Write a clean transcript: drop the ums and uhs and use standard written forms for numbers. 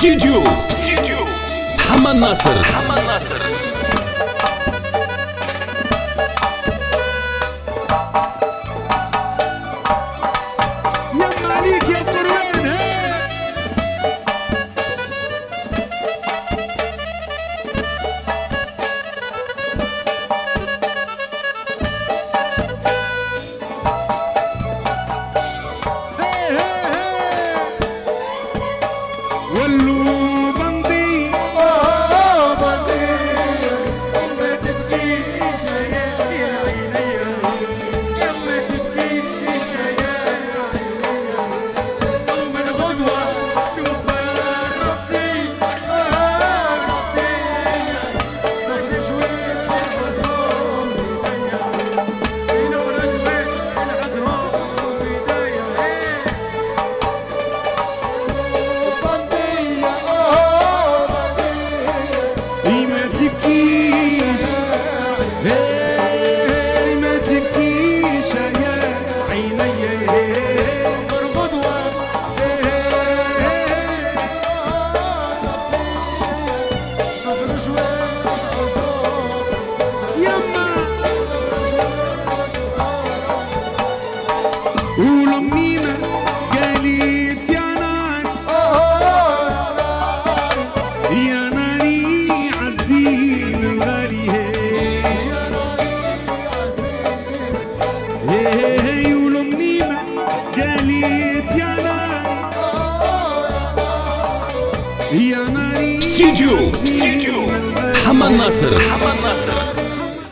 استديو محمد ناصر. يما عليك يا القروان. ولو بندي بندي ما تبكيش يا عيني، ما تبكيش يا عيني، من غدوة شوف ربي ربي نخرج ونحفظهم بيديا، نخرج ونحفظهم بيديا. ما تبكيش ما تبكيش يا عيني، غدوة نخرج ونحفظهم يما. ولمينا قالت يا نار يا ناري عزيز الغالي، يا ناري عزيز هي ولمينا قالت يا نار يا ناري. استديو محمد ناصر.